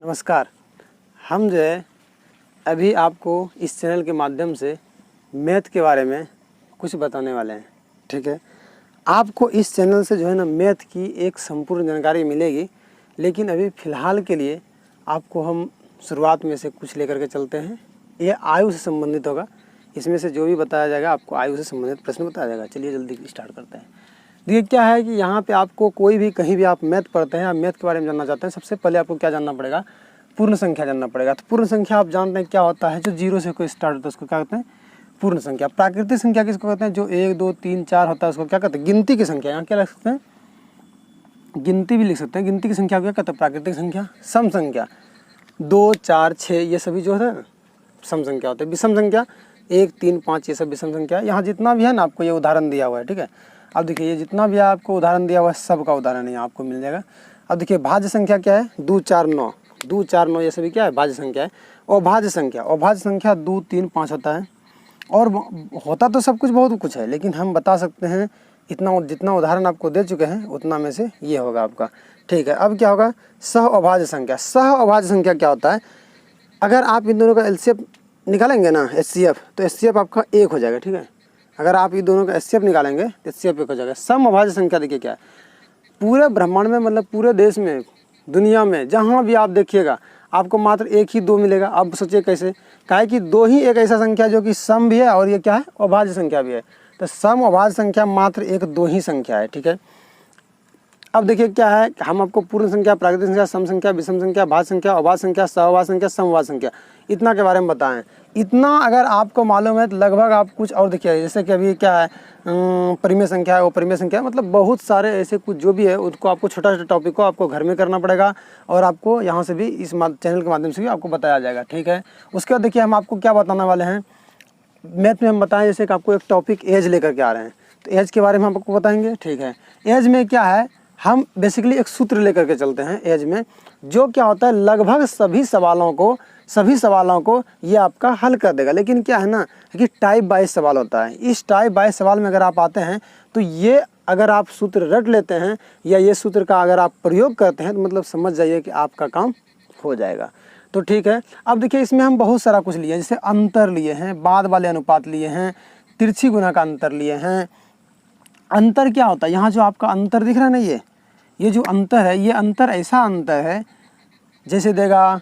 नमस्कार। हम जो है अभी आपको इस चैनल के माध्यम से मैथ के बारे में कुछ बताने वाले हैं। ठीक है, आपको इस चैनल से जो है ना मैथ की एक संपूर्ण जानकारी मिलेगी, लेकिन अभी फ़िलहाल के लिए आपको हम शुरुआत में से कुछ लेकर के चलते हैं। ये आयु से संबंधित होगा, इसमें से जो भी बताया जाएगा आपको आयु से संबंधित प्रश्न बताया जाएगा। चलिए जल्दी स्टार्ट करते हैं। देखिए क्या है कि यहाँ पे आपको कोई भी कहीं भी आप मैथ पढ़ते हैं, आप मैथ के बारे में जानना चाहते हैं, सबसे पहले आपको क्या जानना पड़ेगा, पूर्ण संख्या जानना पड़ेगा। तो पूर्ण संख्या आप जानते हैं क्या होता है, जो जीरो से कोई स्टार्ट होता है उसको क्या कहते हैं, पूर्ण संख्या। प्राकृतिक संख्या किसको कहते हैं, जो 1 2 3 4 होता है उसको क्या कहते हैं, गिनती की संख्या। यहाँ क्या लिख सकते हैं, गिनती भी लिख सकते हैं। गिनती की संख्या क्या कहते हैं, प्राकृतिक संख्या। सम संख्या 2 4 6 ये सभी जो है सम संख्या होते हैं। विषम संख्या 1 3 5 ये सब विषम संख्या है। यहाँ जितना भी है ना आपको ये उदाहरण दिया हुआ है। ठीक है, अब देखिए ये जितना भी आपको उदाहरण दिया हुआ है सब का उदाहरण यहाँ आपको मिल जाएगा। अब देखिए भाज्य संख्या क्या है, 2 4 9 2 4 9 ये सभी क्या है, भाज्य संख्या है। और अभाज्य संख्या 2 3 5 होता है। और होता तो सब कुछ बहुत कुछ है, लेकिन हम बता सकते हैं इतना, जितना उदाहरण आपको दे चुके हैं उतना में से ये होगा आपका। ठीक है, अब क्या होगा, सह अभाज्य संख्या। सह अभाज्य संख्या क्या होता है, अगर आप इन दोनों का एलसीएम निकालेंगे ना, एचसीएफ, तो एचसीएफ आपका 1 हो जाएगा। ठीक है, अगर आप ये दोनों का एचसीएफ निकालेंगे तो एचसीएफ 1 हो जाएगा। सम अभाज्य संख्या देखिए क्या है, पूरे ब्रह्मांड में मतलब पूरे देश में, दुनिया में जहाँ भी आप देखिएगा आपको मात्र 1 ही 2 मिलेगा। अब सोचिए कैसे, काहे कि 2 ही एक ऐसा संख्या जो कि सम भी है और ये क्या है, अभाज्य संख्या भी है। तो सम अभाज्य संख्या मात्र 1 2 ही संख्या है। ठीक है, अब देखिए क्या है, हम आपको पूर्ण संख्या, प्राकृतिक संख्या, सम संख्या, विषम संख्या, भाज्य संख्या, अभाज्य संख्या, सहअभाज्य संख्या, समअभाज्य संख्या, इतना के बारे में बताएं। इतना अगर आपको मालूम है तो लगभग आप कुछ और देखिए, जैसे कि अभी क्या है, परिमेय संख्या है, वो परिमेय संख्या है, मतलब बहुत सारे ऐसे कुछ जो भी है उसको आपको छोटा छोटा टॉपिक को आपको घर में करना पड़ेगा और आपको यहाँ से भी इस चैनल के माध्यम से भी आपको बताया जाएगा। ठीक है, उसके बाद देखिए हम आपको क्या बताने वाले हैं मैथ में। हम बताएं जैसे कि आपको एक टॉपिक एज लेकर के आ रहे हैं, तो एज के बारे में हम आपको बताएंगे। ठीक है, एज में क्या है, हम बेसिकली एक सूत्र लेकर के चलते हैं एज में, जो क्या होता है लगभग सभी सवालों को ये आपका हल कर देगा। लेकिन क्या है ना कि टाइप वाइज सवाल होता है। इस टाइप वाइज सवाल में अगर आप आते हैं तो ये अगर आप सूत्र रट लेते हैं या ये सूत्र का अगर आप प्रयोग करते हैं तो मतलब समझ जाइए कि आपका काम हो जाएगा। तो ठीक है, अब देखिए इसमें हम बहुत सारा कुछ लिए हैं, जैसे अंतर लिए हैं, बाद वाले अनुपात लिए हैं, तिरछी गुना का अंतर लिए हैं। अंतर क्या होता है, यहाँ जो आपका अंतर दिख रहा है ना, ये जो अंतर है, ये अंतर ऐसा अंतर है जैसे देगा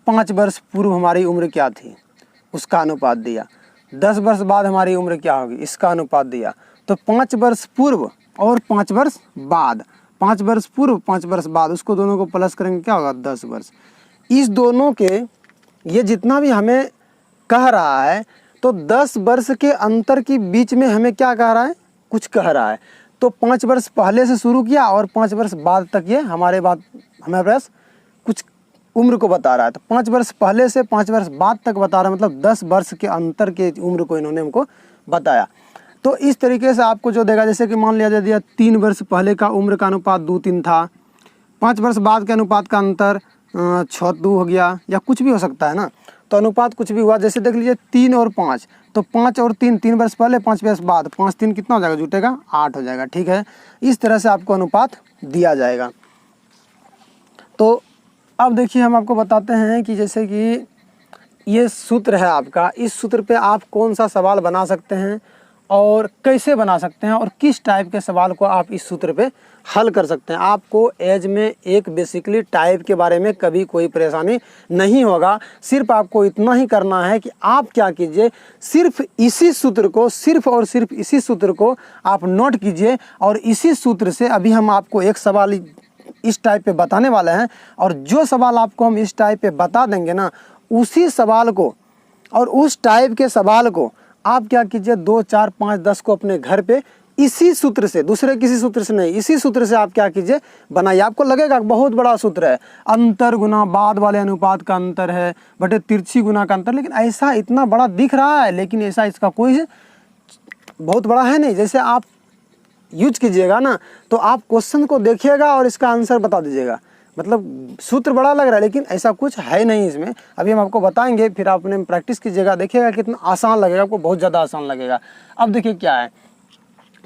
5 वर्ष पूर्व हमारी उम्र क्या थी, उसका अनुपात दिया। 10 वर्ष बाद हमारी उम्र क्या होगी, इसका अनुपात दिया। तो 5 वर्ष पूर्व और 5 वर्ष बाद, 5 वर्ष पूर्व 5 वर्ष बाद, उसको दोनों को प्लस करेंगे क्या होगा, 10 वर्ष। इस दोनों के ये जितना भी हमें कह रहा है, तो 10 वर्ष के अंतर के बीच में हमें क्या कह रहा है, कुछ कह रहा है। तो 5 वर्ष पहले से शुरू किया और 5 वर्ष बाद तक ये हमारे पास कुछ उम्र को बता रहा है। तो 5 वर्ष पहले से 5 वर्ष बाद तक बता रहा है, मतलब 10 वर्ष के अंतर के उम्र को इन्होंने हमको बताया। तो इस तरीके से आपको जो देगा, जैसे कि मान लिया जा दिया 3 वर्ष पहले का उम्र का अनुपात 2 3 था, 5 वर्ष बाद के अनुपात का अंतर 6 2 हो गया, या कुछ भी हो सकता है ना। तो अनुपात कुछ भी हुआ, जैसे देख लीजिए 3 और 5, तो 5 और 3, 3 वर्ष पहले 5 वर्ष बाद, 5 3 कितना हो जाएगा, जुटेगा 8 हो जाएगा। ठीक है, इस तरह से आपको अनुपात दिया जाएगा। तो अब देखिए हम आपको बताते हैं कि जैसे कि ये सूत्र है आपका, इस सूत्र पे आप कौन सा सवाल बना सकते हैं और कैसे बना सकते हैं और किस टाइप के सवाल को आप इस सूत्र पे हल कर सकते हैं। आपको एज में एक बेसिकली टाइप के बारे में कभी कोई परेशानी नहीं होगा। सिर्फ आपको इतना ही करना है कि आप क्या कीजिए, सिर्फ इसी सूत्र को, सिर्फ और सिर्फ इसी सूत्र को आप नोट कीजिए, और इसी सूत्र से अभी हम आपको एक सवाल इस टाइप पे बताने वाले हैं, और जो सवाल आपको हम इस टाइप पे बता देंगे ना, उसी सवाल को और उस टाइप के सवाल को आप क्या कीजिए, 2 4 5 10 को अपने घर पे इसी सूत्र से, दूसरे किसी सूत्र से नहीं, इसी सूत्र से आप क्या कीजिए, बनाइए। आपको लगेगा बहुत बड़ा सूत्र है, अंतर गुना बाद वाले अनुपात का अंतर है बटे तिरछी गुना का अंतर, लेकिन ऐसा इतना बड़ा दिख रहा है, लेकिन ऐसा इसका कोई बहुत बड़ा है नहीं। जैसे आप यूज कीजिएगा ना, तो आप क्वेश्चन को देखिएगा और इसका आंसर बता दीजिएगा, मतलब सूत्र बड़ा लग रहा है लेकिन ऐसा कुछ है नहीं इसमें। अभी हम आपको बताएंगे, फिर आप अपने प्रैक्टिस कीजिएगा, देखिएगा कितना आसान लगेगा आपको, बहुत ज़्यादा आसान लगेगा। अब देखिए क्या है,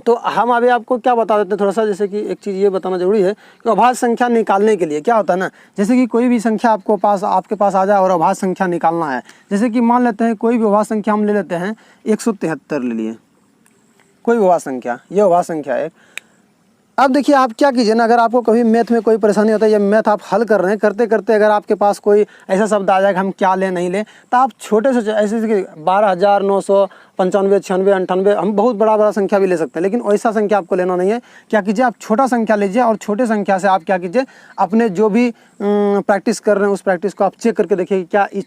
तो हम अभी आपको क्या बता देते हैं थोड़ा सा, जैसे कि एक चीज़ ये बताना जरूरी है कि अभाज्य संख्या निकालने के लिए क्या होता है ना, जैसे कि कोई भी संख्या आपके पास आ जाए और अभाज्य संख्या निकालना है। जैसे कि मान लेते हैं कोई भी अभाज्य संख्या हम ले लेते हैं 173 ले लिए, कोई भी अभाज्य संख्या, ये अभाज्य संख्या है। अब देखिए आप क्या कीजिए ना, अगर आपको कभी मैथ में कोई परेशानी होता है या मैथ आप हल कर रहे हैं, करते करते अगर आपके पास कोई ऐसा शब्द आ जाएगा हम क्या लें नहीं लें, तो आप छोटे से ऐसे 12,995, 96, 98, हम बहुत बड़ा संख्या भी ले सकते हैं, लेकिन वैसा संख्या आपको लेना नहीं है। क्या कीजिए आप छोटा संख्या लीजिए और छोटे संख्या से आप क्या कीजिए अपने जो भी प्रैक्टिस कर रहे हैं उस प्रैक्टिस को आप चेक करके देखिए कि क्या इस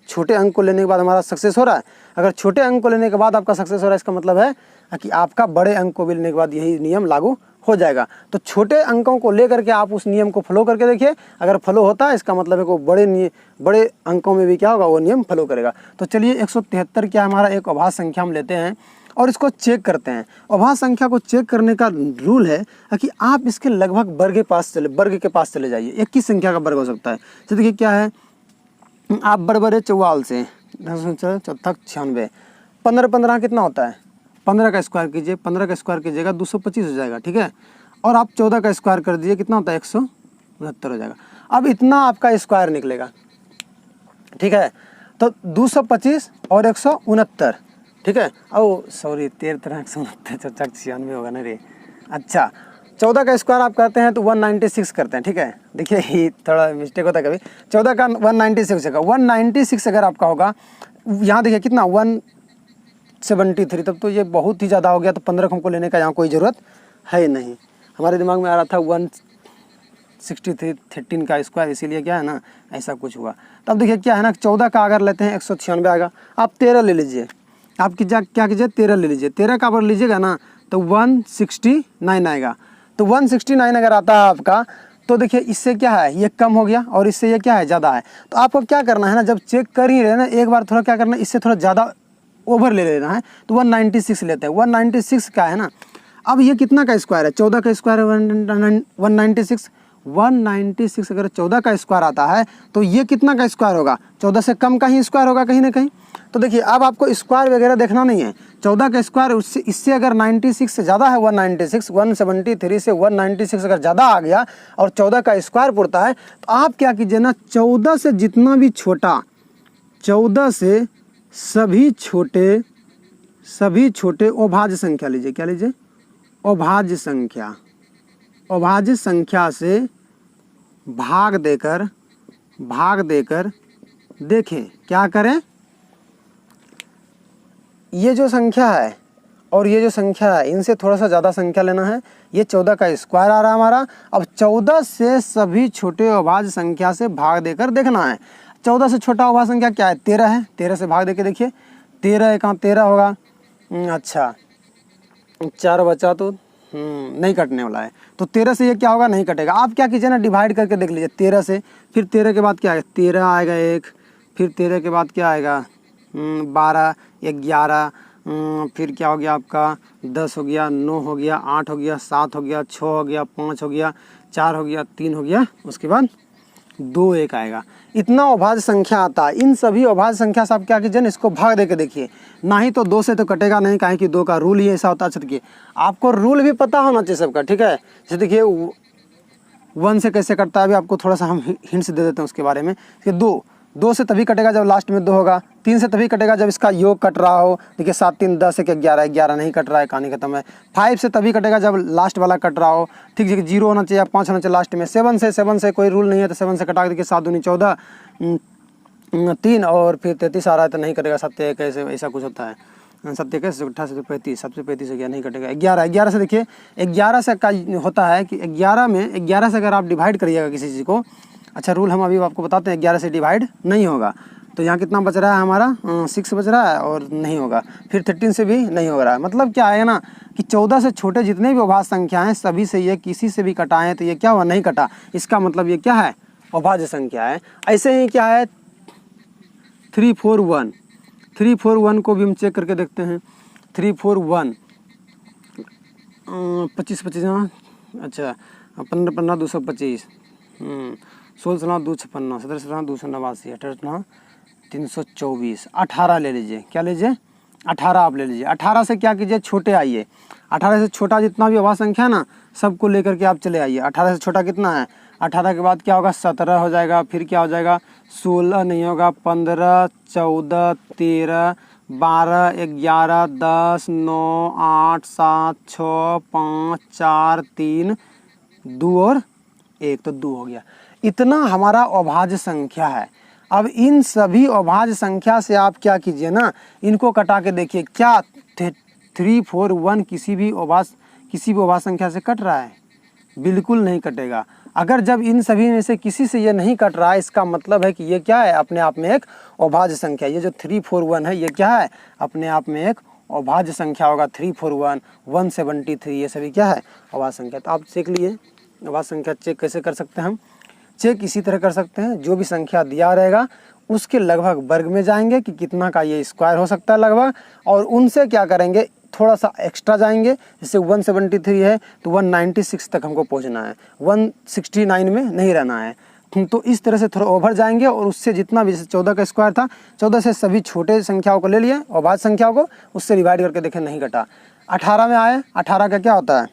छोटे अंक को लेने के बाद हमारा सक्सेस हो रहा है। अगर छोटे अंक को लेने के बाद आपका सक्सेस हो रहा है, इसका मतलब है कि आपका बड़े अंक को भी लेने के बाद यही नियम लागू हो जाएगा। तो छोटे अंकों को लेकर के आप उस नियम को फॉलो करके देखिए, अगर फॉलो होता है इसका मतलब है कि बड़े अंकों में भी क्या होगा, वो नियम फॉलो करेगा। तो चलिए 173 क्या हमारा एक अभाज्य संख्या हम लेते हैं और इसको चेक करते हैं। अभाज्य संख्या को चेक करने का रूल है कि आप इसके लगभग वर्ग के पास चले जाइए। एक किस संख्या का वर्ग हो सकता है, तो देखिए क्या है, आप बड़े 44 से 96, 15 कितना होता है, 15 का स्क्वायर कीजिए, 15 का स्क्वायर कीजिएगा 225 हो जाएगा, ठीक है। और आप 14 का स्क्वायर कर दीजिए, कितना होता है 169 हो जाएगा। अब इतना आपका स्क्वायर निकलेगा, ठीक है। तो 225 और 169, ठीक है। ओ सॉरी 13 169 96 होगा ना रे। अच्छा 14 का स्क्वायर आप करते हैं तो 196 करते हैं, ठीक है। देखिए ये थोड़ा मिस्टेक होता है कभी, 14 का 196 होगा, 196 अगर आपका होगा, यहाँ देखिए कितना 173, तब तो ये बहुत ही ज़्यादा हो गया। तो 15 हमको लेने का यहाँ कोई ज़रूरत है नहीं। हमारे दिमाग में आ रहा था 163 13 का स्क्वायर, इसीलिए क्या है ना ऐसा कुछ हुआ। तब देखिए क्या है ना 14 का अगर लेते हैं 196 आएगा। आप 13 ले लीजिए, आप क्या कीजिए 13 ले लीजिए, 13 का अगर लीजिएगा ना तो 169 आएगा। तो 169 अगर आता है आपका, तो देखिए इससे क्या है ये कम हो गया और इससे ये क्या है ज़्यादा है। तो आपको क्या करना है ना, जब चेक कर ही रहे ना एक बार थोड़ा क्या करना है, इससे थोड़ा ज़्यादा ओवर ले लेना है। तो 196 लेते हैं, 196 का है ना। अब ये कितना का स्क्वायर है, 14 का स्क्वायर है 196, 196 अगर 14 का स्क्वायर आता है तो ये कितना का स्क्वायर होगा, 14 से कम का ही स्क्वायर होगा कहीं ना कहीं। तो देखिए अब आपको स्क्वायर वगैरह देखना नहीं है, 14 का स्क्वायर इससे अगर 96 से ज़्यादा है 196, 173 से 196 अगर ज़्यादा आ गया और 14 का स्क्वायर पड़ता है, तो आप क्या कीजिए ना 14 से जितना भी छोटा, 14 से सभी छोटे अभाज्य संख्या लीजिए। क्या लीजिए, अभाज्य संख्या। अभाज्य संख्या से भाग देकर देखें, क्या करें, ये जो संख्या है और ये जो संख्या है इनसे थोड़ा सा ज़्यादा संख्या लेना है। ये 14 का स्क्वायर आ रहा है हमारा। अब 14 से सभी छोटे अभाज्य संख्या से भाग देकर देखना है। 14 से छोटा अभाज्य संख्या क्या है, 13 है। 13 से भाग देके देखिए, 13 कहाँ 13 होगा। अच्छा 4 बचा तो नहीं कटने वाला है, तो 13 से ये क्या होगा, नहीं कटेगा। आप क्या कीजिए ना डिवाइड करके देख लीजिए 13 से, फिर 13 के बाद क्या आएगा, 13 आएगा एक, फिर 13 के बाद क्या आएगा 12, 11, फिर क्या हो गया आपका 10 हो गया, 9 हो गया, 8 हो गया, 7 हो गया, 6 हो गया, 5 हो गया, 4 हो गया, 3 हो गया, उसके बाद 2 1 आएगा। इतना अभाज्य संख्या आता है। इन सभी अभाज्य संख्या से आप क्या कीजिए, इसको भाग दे के देखिए, ना ही तो 2 से तो कटेगा नहीं, काहे कि 2 का रूल ही ऐसा होता है। देखिए आपको रूल भी पता होना चाहिए सबका, ठीक है। जैसे देखिए 1 से कैसे कटता है, अभी आपको थोड़ा सा हम हिंट्स दे देते हैं उसके बारे में। कि 2 से तभी कटेगा जब लास्ट में 2 होगा, 3 से तभी कटेगा जब इसका योग कट रहा हो। देखिए 7 3 10 1 11, 11 नहीं कट रहा है, कहानी खत्म है। 5 से तभी कटेगा जब लास्ट वाला कट रहा हो, ठीक है। 0 होना चाहिए, 5 होना चाहिए लास्ट में। 7 से कोई रूल नहीं है, तो 7 से कटा के देखिए 7 दूनी 14, 3 और फिर 33 आ रहा है तो नहीं कटेगा। 7 1 ऐसे ऐसा कुछ होता है, 7 1 28 से 35, 7 से 35 हो गया, नहीं कटेगा। 11 से देखिए 11 से का होता है कि 11 से अगर आप डिवाइड करिएगा किसी चीज़ को, अच्छा रूल हम अभी आपको बताते हैं, 11 से डिवाइड नहीं होगा। तो यहाँ कितना बच रहा है हमारा 6 बच रहा है और नहीं होगा। फिर 13 से भी नहीं हो रहा है। मतलब क्या है ना कि 14 से छोटे जितने भी अभाज्य संख्या हैं सभी से ये किसी से भी कटाएं तो ये क्या हुआ, नहीं कटा। इसका मतलब ये क्या है, अभाज्य संख्या है। ऐसे ही क्या है 341 को भी हम चेक करके देखते हैं। 341 25 25, अच्छा 15 15 225, 16 2 56, 17 17 289, 18 324, 18 ले लीजिए। क्या लीजिए 18 आप ले लीजिए। 18 से क्या कीजिए, छोटे आइए। 18 से छोटा जितना भी अभाज्य संख्या है ना, सबको लेकर के आप चले आइए। 18 से छोटा कितना है, 18 के बाद क्या होगा, 17 हो जाएगा, फिर क्या हो जाएगा, 16 नहीं होगा, 15, 14, 13, 12, 11, 10, 9, 8, 7, 6, 5, 4, 3, 2 और 1, तो 2 हो गया। इतना हमारा अभाज्य संख्या है। अब इन सभी अभाज्य संख्या से आप क्या कीजिए ना, इनको कटा के देखिए, क्या 3, 4, 1 किसी भी अभाज्य संख्या से कट रहा है? बिल्कुल नहीं कटेगा। अगर जब इन सभी में से किसी से ये नहीं कट रहा है, इसका मतलब है कि ये क्या है, अपने आप में एक अभाज्य संख्या। ये जो 3, 4, 1 है, ये क्या है, अपने आप में एक अभाज्य संख्या होगा। 3, 4, 1, 173, ये सभी क्या है, अभाज्य संख्या। तो आप चेक लिए, अभाज्य संख्या चेक कैसे कर सकते हैं हम? चेक इसी तरह कर सकते हैं, जो भी संख्या दिया रहेगा उसके लगभग वर्ग में जाएंगे कि कितना का ये स्क्वायर हो सकता है लगभग, और उनसे क्या करेंगे, थोड़ा सा एक्स्ट्रा जाएंगे। जैसे 173 है तो 196 तक हमको पहुंचना है, 169 में नहीं रहना है। तो इस तरह से थोड़ा ओवर जाएंगे, और उससे जितना भी, जैसे 14 का स्क्वायर था, 14 से सभी छोटे संख्याओं को ले लिए, अभाज्य संख्याओं को, उससे डिवाइड करके देखें नहीं कटा। 18 में आए, 18 का क्या होता है,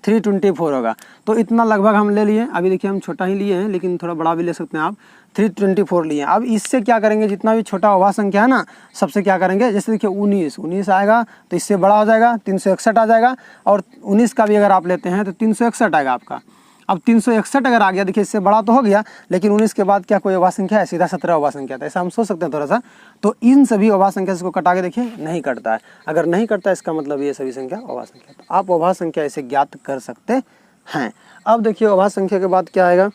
324 होगा। तो इतना लगभग हम ले लिए। अभी देखिए हम छोटा ही लिए हैं, लेकिन थोड़ा बड़ा भी ले सकते हैं आप। 324 लिए। अब इससे क्या करेंगे, जितना भी छोटा अभाज्य संख्या है ना, सबसे क्या करेंगे, जैसे देखिए 19 आएगा तो इससे बड़ा हो जाएगा, 361 आ जाएगा। और 19 का भी अगर आप लेते हैं तो 361 आएगा आपका। अब 361 अगर आ गया, देखिए इससे बड़ा तो हो गया, लेकिन 19 के बाद क्या कोई अभाज्य संख्या है, सीधा 17 अभाज्य संख्या था। ऐसा हम सोच सकते हैं थोड़ा सा। तो इन सभी अभाज्य संख्या को कटा के देखिए नहीं कटता है। अगर नहीं कटता है, इसका मतलब ये सभी संख्या अभाज्य संख्या। तो आप अभाज्य संख्या ऐसे ज्ञात कर सकते हैं। अब देखिए अभाज्य संख्या के बाद क्या आएगा,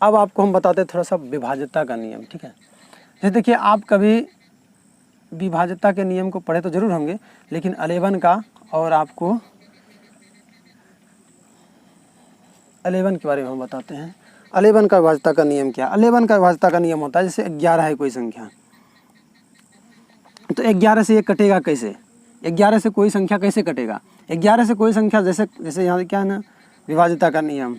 अब आपको हम बताते हैं थोड़ा सा विभाज्यता का नियम, ठीक है। जैसे देखिए आप कभी विभाज्यता के नियम को पढ़े तो जरूर होंगे, लेकिन 11 का और आपको 11 के बारे में हम बताते हैं। 11 का विभाज्यता का नियम क्या है? 11 का विभाज्यता का नियम होता है, जैसे 11 है कोई संख्या, तो 11 से ये कटेगा कैसे, 11 से कोई संख्या कैसे कटेगा? 11 से कोई संख्या, जैसे यहाँ क्या है ना, विभाज्यता का नियम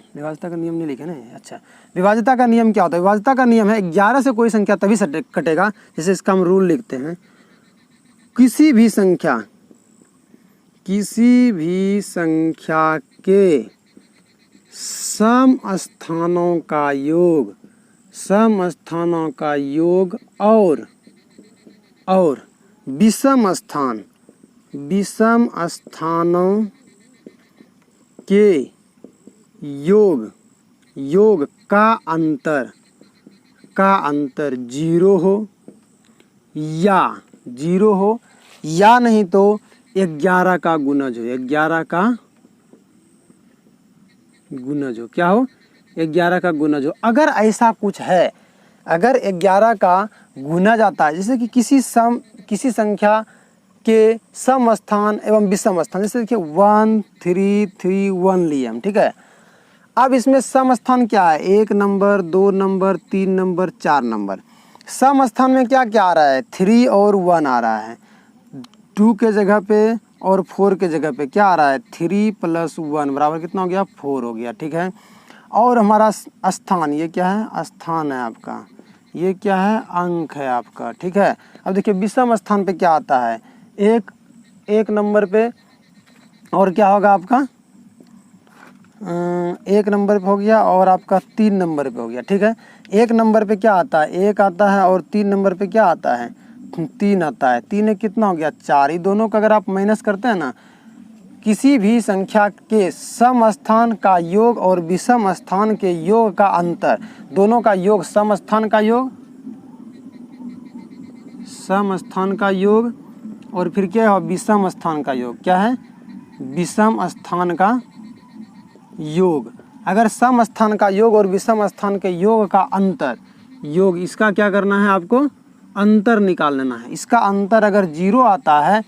नहीं लिखे ना। अच्छा, विभाज्यता का नियम क्या होता है? विभाज्यता का नियम है 11 से कोई संख्या तभी कटेगा, जैसे इसका हम रूल लिखते हैं, किसी भी संख्या के सम स्थानों का योग और विषम स्थानों के योग का अंतर 0 हो या नहीं तो 11 का गुणज हो। 11 का गुणज हो, क्या हो? 11 का गुणज हो। अगर ऐसा कुछ है, अगर 11 का गुणज आता है, जैसे कि किसी संख्या के सम स्थान एवं विषम स्थान, जैसे देखिए 1 3 3 1 लिए हम, ठीक है। अब इसमें सम स्थान क्या है? 1 नंबर, 2 नंबर, 3 नंबर, 4 नंबर। सम स्थान में क्या क्या आ रहा है? 3 और 1 आ रहा है। 2 के जगह पे और 4 के जगह पे क्या आ रहा है? 3 + 1 बराबर कितना हो गया? 4 हो गया, ठीक है। और हमारा स्थान, ये क्या है? स्थान है आपका, ये क्या है? अंक है आपका, ठीक है। अब देखिए विषम स्थान पे क्या आता है? एक नंबर पे, और क्या होगा आपका? 1 नंबर पे हो गया, और आपका 3 नंबर पे हो गया, ठीक है। 1 नंबर पे क्या आता है? 1 आता है, और 3 नंबर पे क्या आता है? 3 आता है। 3 कितना हो गया? 4। दोनों का अगर आप माइनस करते हैं ना, किसी भी संख्या के सम स्थान का योग और विषम स्थान के योग का अंतर, दोनों का योग, सम स्थान का योग और फिर क्या है? विषम स्थान का योग। क्या है? विषम स्थान का योग। अगर सम स्थान का योग और विषम स्थान के योग का अंतर, योग, इसका क्या करना है आपको? अंतर निकाल लेना है। इसका अंतर अगर 0 आता है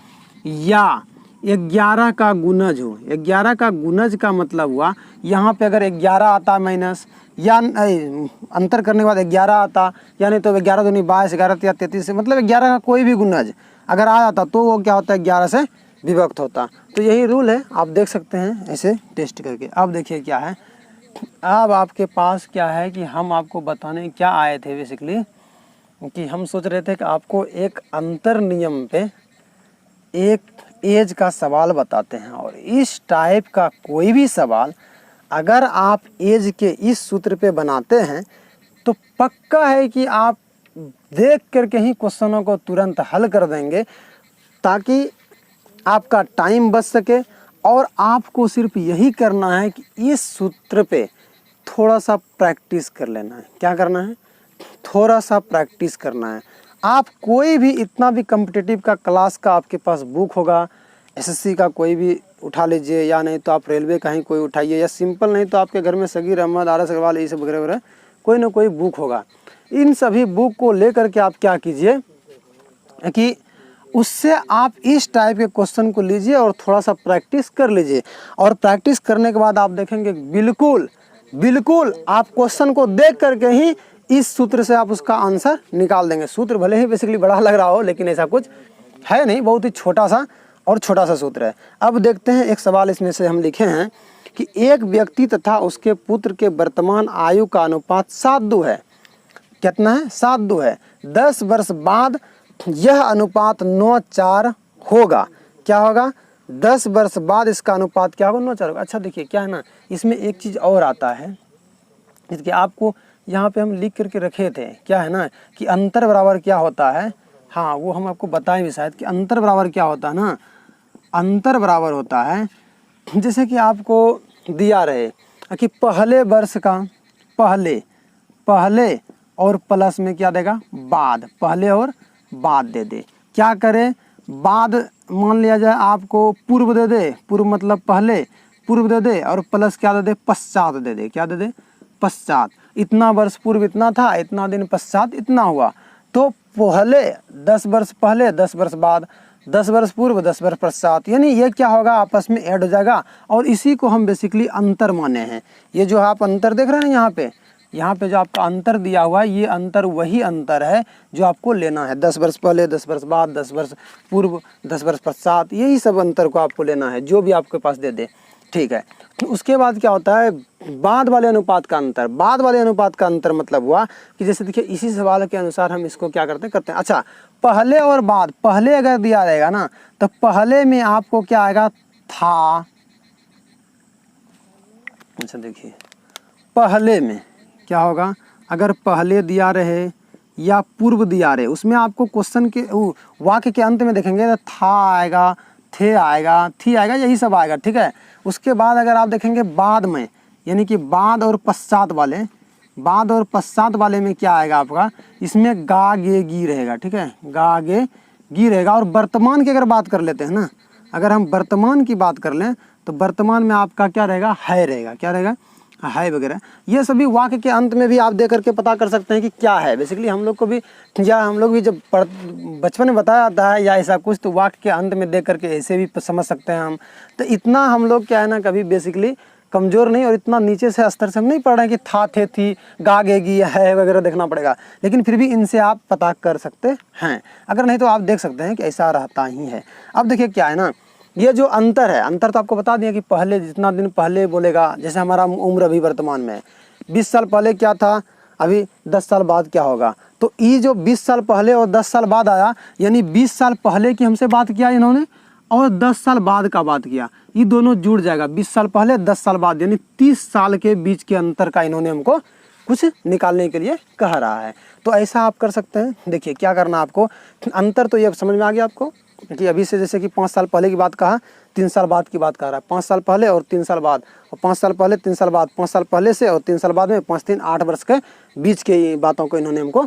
या 11 का गुणज हो, 11 का गुणज का मतलब हुआ यहाँ पे अगर 11 आता माइनस, या अंतर करने के बाद 11 आता, या नहीं तो 11 दूनी 22, 11 या 33 से, मतलब 11 का कोई भी गुणज अगर आ जाता तो वो क्या होता है? 11 से विभक्त होता। तो यही रूल है, आप देख सकते हैं ऐसे टेस्ट करके। अब देखिए क्या है, अब आपके पास क्या है कि हम आपको बताने क्या आए थे बेसिकली, कि हम सोच रहे थे कि आपको एक अंतर नियम पे एक एज का सवाल बताते हैं, और इस टाइप का कोई भी सवाल अगर आप एज के इस सूत्र पे बनाते हैं तो पक्का है कि आप देख करके ही क्वेश्चनों को तुरंत हल कर देंगे, ताकि आपका टाइम बच सके। और आपको सिर्फ यही करना है कि इस सूत्र पे थोड़ा सा प्रैक्टिस कर लेना है। क्या करना है? थोड़ा सा प्रैक्टिस करना है। आप कोई भी इतना भी कॉम्पिटिटिव का क्लास का आपके पास बुक होगा, एसएससी का कोई भी उठा लीजिए, या नहीं तो आप रेलवे का ही कोई उठाइए, या सिंपल नहीं तो आपके घर में सगीर अहमद, आर एस अग्रवाल, ये सब वगैरह वगैरह कोई ना कोई बुक होगा। इन सभी बुक को लेकर के आप क्या कीजिए कि उससे आप इस टाइप के क्वेश्चन को लीजिए और थोड़ा सा प्रैक्टिस कर लीजिए। और प्रैक्टिस करने के बाद आप देखेंगे बिल्कुल बिल्कुल आप क्वेश्चन को देख करके ही इस सूत्र से आप उसका आंसर निकाल देंगे। सूत्र भले ही बेसिकली बड़ा लग रहा हो, लेकिन ऐसा कुछ है नहीं, बहुत ही छोटा सा सूत्र है। अब देखते हैं एक सवाल इसमें से हम लिखे हैं कि एक व्यक्ति तथा उसके पुत्र के वर्तमान आयु का अनुपात 7:2 है। कितना है? 7:2 है। 10 वर्ष बाद यह अनुपात 9:4 होगा। क्या होगा? 10 वर्ष बाद इसका अनुपात क्या होगा? 9:4 होगा। अच्छा देखिए क्या है ना, इसमें एक चीज़ और आता है, इसके आपको यहाँ पे हम लिख करके रखे थे। क्या है ना कि अंतर बराबर क्या होता है, हाँ वो हम आपको बताएं भी शायद कि अंतर बराबर क्या होता है ना। अंतर बराबर होता है जैसे कि आपको दिया रहे कि पहले वर्ष का पहले और प्लस में क्या देगा? बाद। पहले और बाद दे दे। क्या करे? बाद मान लिया जाए आपको पूर्व दे दे, पूर्व मतलब पहले, पूर्व दे दे, और प्लस क्या दे दे? पश्चात दे दे। क्या दे दे? पश्चात। इतना वर्ष पूर्व इतना था, इतना दिन पश्चात इतना हुआ। तो पहले 10 वर्ष पहले, 10 वर्ष बाद, 10 वर्ष पूर्व, 10 वर्ष पश्चात, यानी ये क्या होगा? आपस में ऐड हो जाएगा। और इसी को हम बेसिकली अंतर माने हैं। ये जो आप अंतर देख रहे हैं यहाँ पे जो आपका अंतर दिया हुआ है, ये अंतर वही अंतर है जो आपको लेना है। 10 वर्ष पहले, 10 वर्ष बाद, 10 वर्ष पूर्व, 10 वर्ष पश्चात, यही सब अंतर को आपको लेना है, जो भी आपके पास दे दे। ठीक है। उसके बाद क्या होता है? बाद वाले अनुपात का अंतर। बाद वाले अनुपात का अंतर मतलब हुआ कि जैसे देखिए इसी सवाल के अनुसार हम इसको क्या करते हैं। अच्छा, पहले और बाद, पहले अगर दिया रहेगा ना तो पहले में आपको क्या आएगा? था। अच्छा देखिए पहले में क्या होगा? अगर पहले दिया रहे या पूर्व दिया रहे, उसमें आपको क्वेश्चन के वाक्य के अंत में देखेंगे तो था आएगा, थे आएगा, थी आएगा, यही सब आएगा। ठीक है। उसके बाद अगर आप देखेंगे बाद में, यानी कि बाद और पश्चात वाले में क्या आएगा आपका? इसमें गा गे गी रहेगा। ठीक है, गा गे गी रहेगा। और वर्तमान की अगर बात कर लेते हैं ना, अगर हम वर्तमान की बात कर लें तो वर्तमान में आपका क्या रहेगा? है रहेगा। क्या रहेगा? है वगैरह। ये सभी वाक्य के अंत में भी आप दे करके पता कर सकते हैं कि क्या है। बेसिकली हम लोग को भी, या हम लोग भी जब बचपन में बताया जाता है या ऐसा कुछ, तो वाक्य के अंत में दे करके ऐसे भी समझ सकते हैं हम। तो इतना हम लोग क्या है ना, कभी बेसिकली कमज़ोर नहीं और इतना नीचे से स्तर से हम नहीं पढ़ रहे हैं कि था, थे, थी, गा गेगी, है वगैरह देखना पड़ेगा। लेकिन फिर भी इनसे आप पता कर सकते हैं। अगर नहीं तो आप देख सकते हैं कि ऐसा रहता ही है। अब देखिए क्या है ना, ये जो अंतर है, अंतर तो आपको बता दिया कि पहले जितना दिन पहले बोलेगा, जैसे हमारा उम्र अभी वर्तमान में 20 साल पहले क्या था, अभी 10 साल बाद क्या होगा। तो ये जो 20 साल पहले और 10 साल बाद आया, यानी 20 साल पहले की हमसे बात किया इन्होंने और 10 साल बाद का बात किया, ये दोनों जुड़ जाएगा। 20 साल पहले 10 साल बाद, यानी 30 साल के बीच के अंतर का इन्होंने हमको कुछ निकालने के लिए कह रहा है। तो ऐसा आप कर सकते हैं। देखिए क्या करना आपको, अंतर तो ये समझ में आ गया आपको कि अभी से जैसे कि 5 साल पहले की बात कहा, 3 साल बाद की बात कर रहा है। 5 साल पहले और 3 साल बाद, और 5 साल पहले 3 साल बाद, 5 साल पहले से और 3 साल बाद में, 5 3 8 वर्ष के बीच के बातों को इन्होंने हमको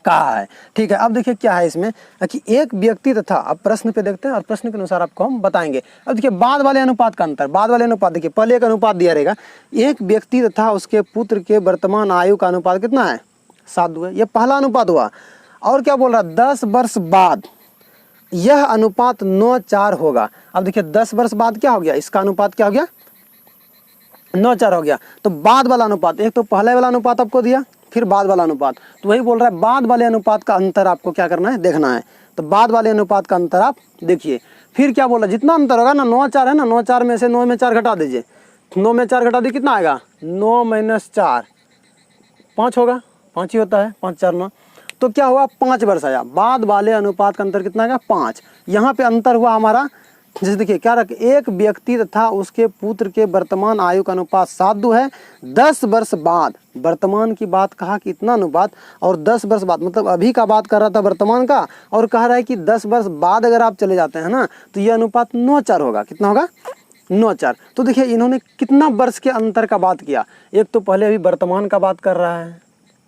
कहा है। ठीक है। अब देखिए क्या है इसमें कि एक व्यक्ति तथा, अब प्रश्न पे देखते हैं और प्रश्न के अनुसार आपको हम बताएंगे। अब देखिए बाद वाले अनुपात का अंतर, बाद वाले अनुपात देखिए पहले एक अनुपात दिया रहेगा, एक व्यक्ति तथा उसके पुत्र के वर्तमान आयु का अनुपात कितना है? 7:2 है। ये पहला अनुपात हुआ। और क्या बोल रहा है? 10 वर्ष बाद यह अनुपात 9:4 होगा। अब देखिए 10 वर्ष बाद क्या हो गया? इसका अनुपात क्या हो गया? 9:4 हो गया। तो बाद वाला अनुपात, एक तो पहले वाला अनुपात आपको दिया, फिर बाद वाला अनुपात, तो वही बोल रहा है बाद वाले अनुपात का अंतर आपको क्या करना है? देखना है। तो बाद वाले अनुपात का अंतर आप देखिए। फिर क्या बोला? जितना अंतर होगा ना, 9:4 है ना, 9:4 में से 9 में 4 घटा दीजिए, 9 में 4 घटा दीजिए, कितना आएगा? 9 - 4 5 होगा, 5 ही होता है, 5 4 9। तो क्या हुआ 5 वर्ष आया। बाद वाले अनुपात का अंतर कितना आएगा 5। यहाँ पे अंतर हुआ हमारा, जैसे देखिए क्या रख, एक व्यक्ति तथा उसके पुत्र के वर्तमान आयु का अनुपात 7:2 है। 10 वर्ष बाद, वर्तमान की बात कहा कि इतना अनुपात, और 10 वर्ष बाद मतलब अभी का बात कर रहा था वर्तमान का, और कह रहा है कि 10 वर्ष बाद अगर आप चले जाते हैं ना तो ये अनुपात 9:4 होगा। कितना होगा 9:4। तो देखिए इन्होंने कितना वर्ष के अंतर का बात किया। एक तो पहले अभी वर्तमान का बात कर रहा है,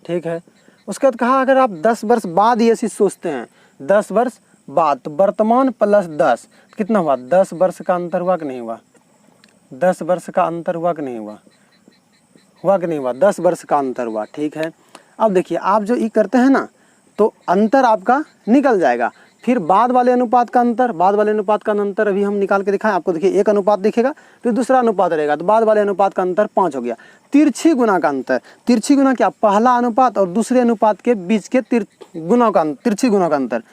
ठीक है। उसके बाद कहा अगर आप 10 वर्ष बाद ये चीज़ सोचते हैं, 10 वर्ष बाद, तो वर्तमान प्लस 10 कितना हुआ, 10 वर्ष का अंतर हुआ कि नहीं हुआ, 10 वर्ष का अंतर हुआ कि नहीं हुआ, हुआ कि नहीं हुआ, 10 वर्ष का अंतर हुआ, ठीक है। अब देखिए आप जो ये करते हैं ना तो अंतर आपका निकल जाएगा। फिर बाद वाले अनुपात का अंतर, बाद वाले अनुपात का अंतर अभी हम निकाल के दिखाएं आपको। देखिए एक अनुपात दिखेगा, फिर दूसरा अनुपात रहेगा, तो बाद वाले अनुपात का अंतर 5 हो गया। तिरछी गुना का अंतर, तिरछी गुना क्या, पहला अनुपात और दूसरे अनुपात के बीच के गुना का, तिरछी गुना का अंतर।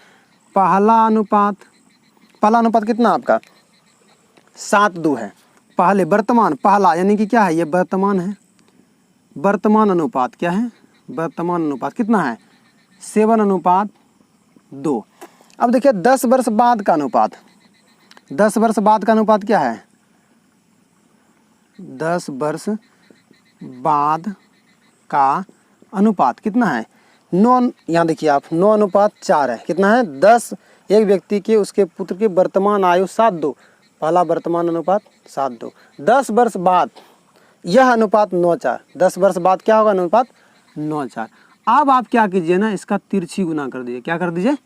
पहला अनुपात कितना आपका 7:2 है। पहले वर्तमान, पहला यानी कि क्या है, ये वर्तमान है, वर्तमान अनुपात क्या है, वर्तमान अनुपात कितना है 7:2। अब देखिए 10 वर्ष बाद का अनुपात, 10 वर्ष बाद का अनुपात क्या है, 10 वर्ष बाद का अनुपात कितना है 9, यहाँ देखिए आप 9:4 है। कितना है 10, एक व्यक्ति के उसके पुत्र की वर्तमान आयु 7:2, पहला वर्तमान अनुपात 7:2। 10 वर्ष बाद यह अनुपात 9:4, 10 वर्ष बाद क्या होगा अनुपात 9:4। अब आप क्या कीजिए ना, इसका तिरछी गुना कर दीजिए। क्या कर दीजिए,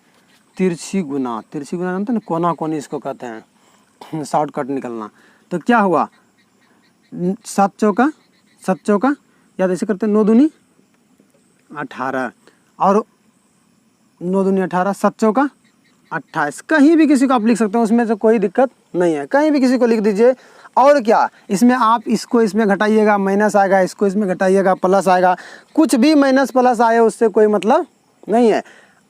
तिरछी गुना, तिरछी गुना जानते हैं ना, कोना कोनी इसको कहते हैं, शॉर्टकट निकलना। तो क्या हुआ 7 चौका, 7 चौका याद ऐसे करते हैं, 9 दूनी 18 और 9 दूनी 18, 7 चौका 28। कहीं भी किसी को आप लिख सकते हैं, उसमें से कोई दिक्कत नहीं है, कहीं भी किसी को लिख दीजिए। और क्या इसमें आप इसको इसमें घटाइएगा माइनस आएगा, इसको इसमें घटाइएगा प्लस आएगा, कुछ भी माइनस प्लस आए उससे कोई मतलब नहीं है।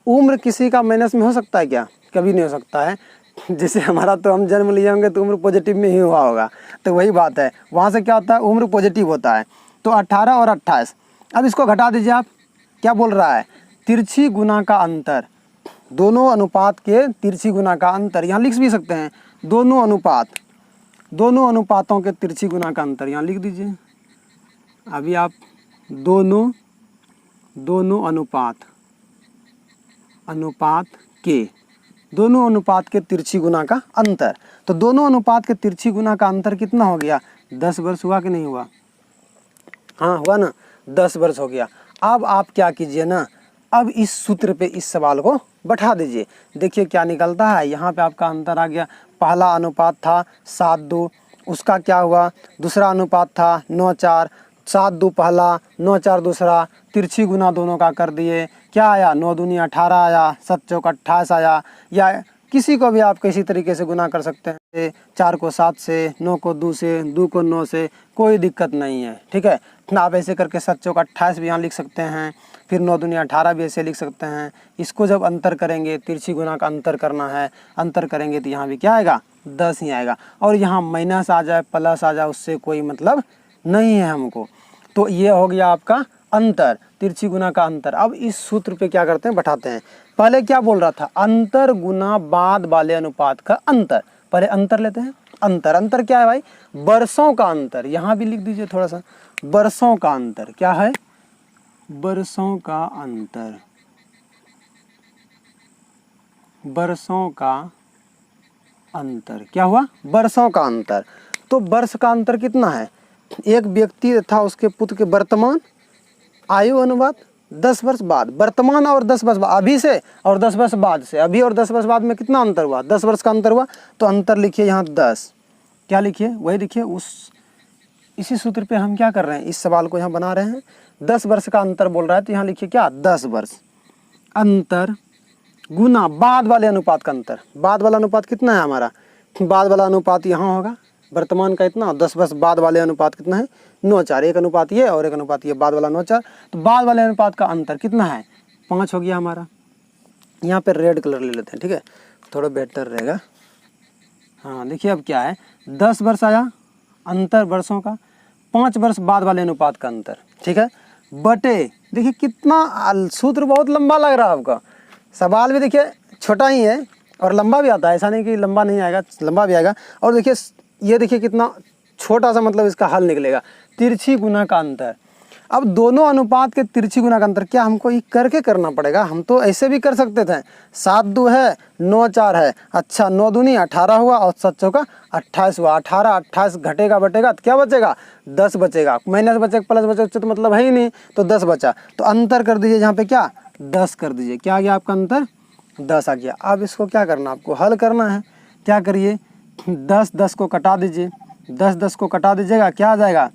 उम्र किसी का माइनस में हो सकता है क्या, कभी नहीं हो सकता है। जैसे हमारा तो हम जन्म लिए होंगे तो उम्र पॉजिटिव में ही हुआ होगा, तो वही बात है, वहाँ से क्या होता है उम्र पॉजिटिव होता है। तो 18 और 28, अब इसको घटा दीजिए आप, क्या बोल रहा है तिरछी गुना का अंतर, दोनों अनुपात के तिरछी गुना का अंतर, यहाँ लिख भी सकते हैं दोनों अनुपात, दोनों अनुपातों के तिरछी गुना का अंतर यहाँ लिख दीजिए। अभी आप दोनों अनुपात के, दोनों अनुपात के तिरछी गुना का अंतर, तो दोनों अनुपात के तिरछी गुना का अंतर कितना हो गया 10 वर्ष हुआ कि नहीं हुआ, हाँ हुआ ना 10 वर्ष हो गया। अब आप क्या कीजिए ना, अब इस सूत्र पे इस सवाल को बैठा दीजिए, देखिए क्या निकलता है। यहाँ पे आपका अंतर आ गया, पहला अनुपात था 7:2, उसका क्या हुआ दूसरा अनुपात था 9:4, 7:2 पहला 9:4 दूसरा, तिरछी गुना दोनों का कर दिए, क्या आया 9 दूनी 18 आया, 7 चौक 28 आया। या किसी को भी आप किसी तरीके से गुना कर सकते हैं, 4 को 7 से, 9 को 2 से, 2 को 9 से, कोई दिक्कत नहीं है, ठीक है। आप ऐसे करके 7 चौक 28 भी यहाँ लिख सकते हैं, फिर 9 दूनी 18 भी ऐसे लिख सकते हैं। इसको जब अंतर करेंगे, तिरछी गुना का अंतर करना है, अंतर करेंगे तो यहाँ भी क्या आएगा 10 ही आएगा, और यहाँ माइनस आ जाए प्लस आ जाए उससे कोई मतलब नहीं है हमको। तो ये हो गया आपका अंतर, तिरछी गुना का अंतर। अब इस सूत्र पे क्या करते हैं बैठाते हैं। पहले क्या बोल रहा था, अंतर गुना बाद वाले अनुपात का अंतर, पहले अंतर लेते हैं। अंतर, अंतर क्या है भाई वर्षों का अंतर, यहाँ भी लिख दीजिए थोड़ा सा, वर्षों का अंतर क्या है, वर्षों का अंतर, वर्षों का अंतर क्या हुआ वर्षों का अंतर। तो वर्ष का अंतर कितना है, एक व्यक्ति तथा उसके पुत्र के वर्तमान आयु अनुपात 10 वर्ष बाद, वर्तमान और 10 वर्ष बाद, अभी से और 10 वर्ष बाद से, अभी और 10 वर्ष बाद में कितना अंतर हुआ 10 वर्ष का अंतर हुआ। तो अंतर लिखिए यहाँ 10, क्या लिखिए वही लिखिए, उस इसी सूत्र पे हम क्या कर रहे हैं इस सवाल को यहाँ बना रहे हैं। 10 वर्ष का अंतर बोल रहा है तो यहाँ लिखिए क्या 10 वर्ष अंतर गुना बाद वाले अनुपात का अंतर। बाद वाला अनुपात कितना है हमारा, बाद वाला अनुपात यहाँ होगा वर्तमान का इतना, 10 वर्ष बाद वाले अनुपात कितना है 9:4, एक अनुपात ये और एक अनुपात ये, बाद वाला 9:4। तो बाद वाले अनुपात का अंतर कितना है 5 हो गया हमारा। यहाँ पे रेड कलर ले लेते हैं, ठीक है थोड़ा बेहतर रहेगा। हाँ देखिए अब क्या है 10 वर्ष आया अंतर वर्षों का, 5 वर्ष बाद वाले अनुपात का अंतर, ठीक है। बटे, देखिए कितना सूत्र बहुत लंबा लग रहा है आपका, सवाल भी देखिए छोटा ही है और लंबा भी आता है, ऐसा नहीं कि लंबा नहीं आएगा, लंबा भी आएगा। और देखिए ये देखिए कितना छोटा सा मतलब इसका हल निकलेगा, तिरछी गुना का अंतर। अब दोनों अनुपात के तिरछी गुना का अंतर क्या हमको ये करके करना पड़ेगा? हम तो ऐसे भी कर सकते थे, 7 2 है 9 4 है, अच्छा 9 दूनी 18 हुआ और 7 चौका 28 हुआ, 18 28 घटेगा बटेगा तो क्या बचेगा? 10 बचेगा, माइनस बचेगा प्लस बचेगा तो मतलब है ही नहीं, तो 10 बचा। तो अंतर कर दीजिए यहाँ पे क्या 10 कर दीजिए, क्या आ गया आपका अंतर? 10 आ गया। अब इसको क्या करना, आपको हल करना है। क्या करिए 10 10 को कटा दीजिए, 10 10 को कटा दीजिएगा, क्या आ जाएगा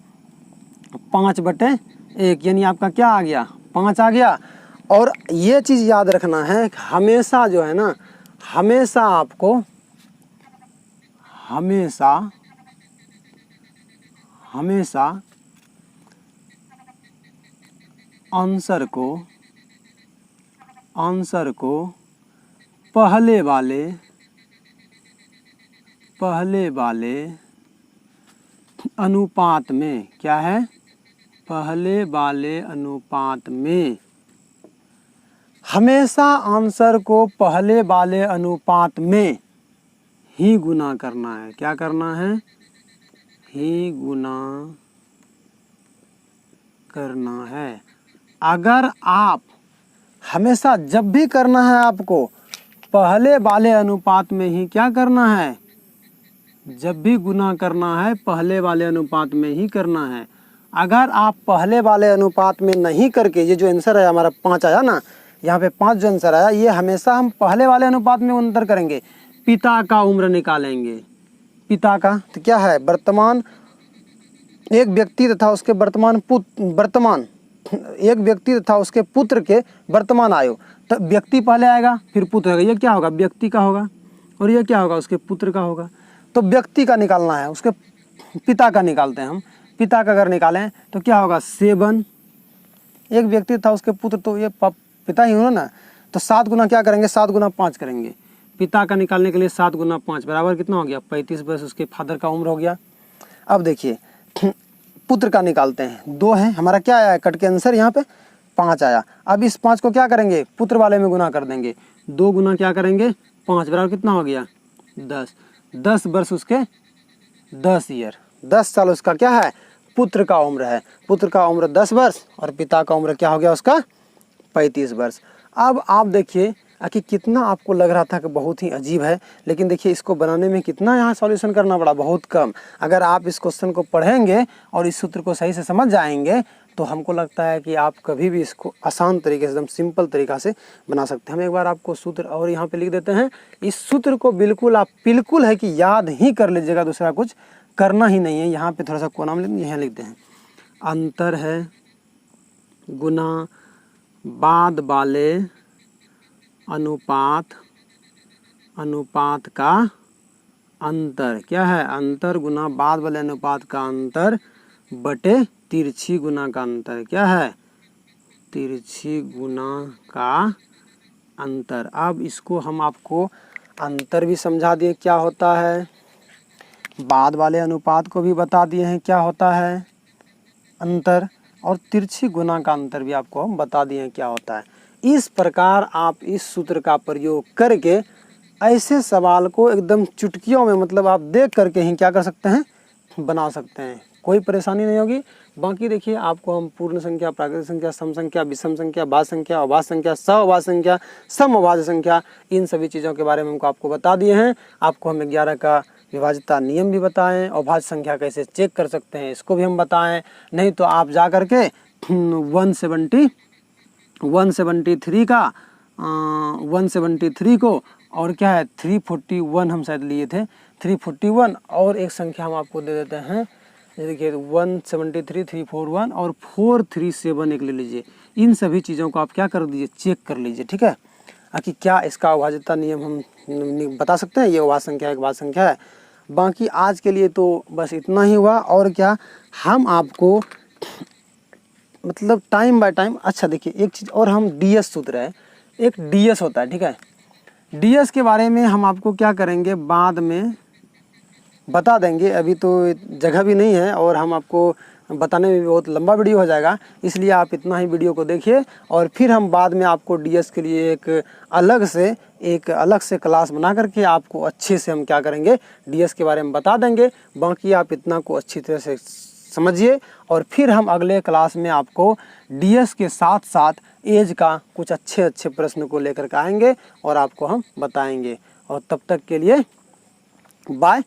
5/1, यानी आपका क्या आ गया 5 आ गया। और ये चीज़ याद रखना है हमेशा जो है ना, हमेशा आपको हमेशा आंसर को पहले वाले अनुपात में, क्या है? पहले वाले अनुपात में, हमेशा आंसर को पहले वाले अनुपात में ही गुना करना है। क्या करना है? ही गुना करना है। अगर आप हमेशा जब भी करना है आपको पहले वाले अनुपात में ही क्या करना है, जब भी गुना करना है पहले वाले अनुपात में ही करना है। अगर आप पहले वाले अनुपात में नहीं करके, ये जो आंसर है हमारा 5 आया ना, यहाँ पे 5 जो आंसर आया, ये हमेशा हम पहले वाले अनुपात में अंतर करेंगे। पिता का उम्र निकालेंगे, पिता का तो क्या है वर्तमान, एक व्यक्ति तथा उसके एक व्यक्ति तथा उसके पुत्र के वर्तमान आयु, तो व्यक्ति पहले आएगा फिर पुत्र होगा, ये क्या होगा व्यक्ति का होगा, और ये क्या होगा उसके पुत्र का होगा। तो व्यक्ति का निकालना है, उसके पिता का निकालते हैं हम। पिता का अगर निकालें तो क्या होगा 7, एक व्यक्ति था उसके पुत्र, तो ये पिता ही हुआ ना, तो 7 गुना क्या करेंगे 7 गुना 5 करेंगे। पिता का निकालने के लिए 7 गुना 5 बराबर कितना हो गया 35 वर्ष उसके फादर का उम्र हो गया। अब देखिए पुत्र का निकालते हैं, 2 है हमारा, क्या आया कट के आंसर यहाँ पे 5 आया। अब इस 5 को क्या करेंगे पुत्र वाले में गुना कर देंगे, 2 गुना क्या करेंगे 5 बराबर कितना हो गया 10, 10 वर्ष उसके 10 ईयर, 10 साल उसका क्या है पुत्र का उम्र है। पुत्र का उम्र 10 वर्ष और पिता का उम्र क्या हो गया उसका 35 वर्ष। अब आप देखिए कि कितना आपको लग रहा था कि बहुत ही अजीब है, लेकिन देखिए इसको बनाने में कितना यहाँ सॉल्यूशन करना पड़ा, बहुत कम। अगर आप इस क्वेश्चन को पढ़ेंगे और इस सूत्र को सही से समझ जाएंगे तो हमको लगता है कि आप कभी भी इसको आसान तरीके से एकदम सिंपल तरीका से बना सकते हैं। हम एक बार आपको सूत्र और यहाँ पे लिख देते हैं। इस सूत्र को बिल्कुल है कि याद ही कर लीजिएगा, दूसरा कुछ करना ही नहीं है। यहाँ पे थोड़ा सा को नाम यहाँ लिखते हैं, अंतर है गुना बाद वाले अनुपात का अंतर, क्या है अंतर गुना बाद वाले अनुपात का अंतर बटे तिरछी गुना का अंतर, क्या है तिरछी गुना का अंतर। अब इसको हम आपको अंतर भी समझा दिए क्या होता है, बाद वाले अनुपात को भी बता दिए हैं क्या होता है अंतर, और तिरछी गुना का अंतर भी आपको हम बता दिए हैं क्या होता है। इस प्रकार आप इस सूत्र का प्रयोग करके ऐसे सवाल को एकदम चुटकियों में, मतलब आप देख करके ही क्या कर सकते हैं बना सकते हैं, कोई परेशानी नहीं होगी। बाकी देखिए आपको हम पूर्ण संख्या, प्राकृतिक संख्या, सम संख्या, विषम संख्या, भाज्य संख्या, अभाज्य संख्या, सहअभाज्य संख्या, समअभाज्य संख्या, इन सभी चीज़ों के बारे में हमको आपको बता दिए हैं। आपको हम 11 का विभाज्यता नियम भी बताएं, अभाज्य संख्या कैसे चेक कर सकते हैं इसको भी हम बताएं। नहीं तो आप जा करके 173 को और क्या है 341 हम शायद लिए थे, 341 और एक संख्या हम आपको दे देते हैं, देखिए 173, 341 और 437 एक ले लीजिए। इन सभी चीज़ों को आप क्या कर दीजिए चेक कर लीजिए, ठीक है, कि क्या इसका अभाज्यता नियम हम बता सकते हैं, ये अभाज्य संख्या एक भाज्य संख्या है। बाकी आज के लिए तो बस इतना ही हुआ। और क्या हम आपको मतलब टाइम बाय टाइम, अच्छा देखिए एक चीज़ और, हम डीएस सूत्र है, एक डीएस होता है, ठीक है, डीएस के बारे में हम आपको क्या करेंगे बाद में बता देंगे, अभी तो जगह भी नहीं है और हम आपको बताने में भी बहुत लंबा वीडियो हो जाएगा, इसलिए आप इतना ही वीडियो को देखिए और फिर हम बाद में आपको डीएस के लिए एक अलग से क्लास बना करके आपको अच्छे से हम क्या करेंगे, डीएस के बारे में बता देंगे। बाकी आप इतना को अच्छी तरह से समझिए और फिर हम अगले क्लास में आपको डीएस के साथ साथ एज का कुछ अच्छे प्रश्न को लेकर के आएंगे और आपको हम बताएंगे। और तब तक के लिए बाय।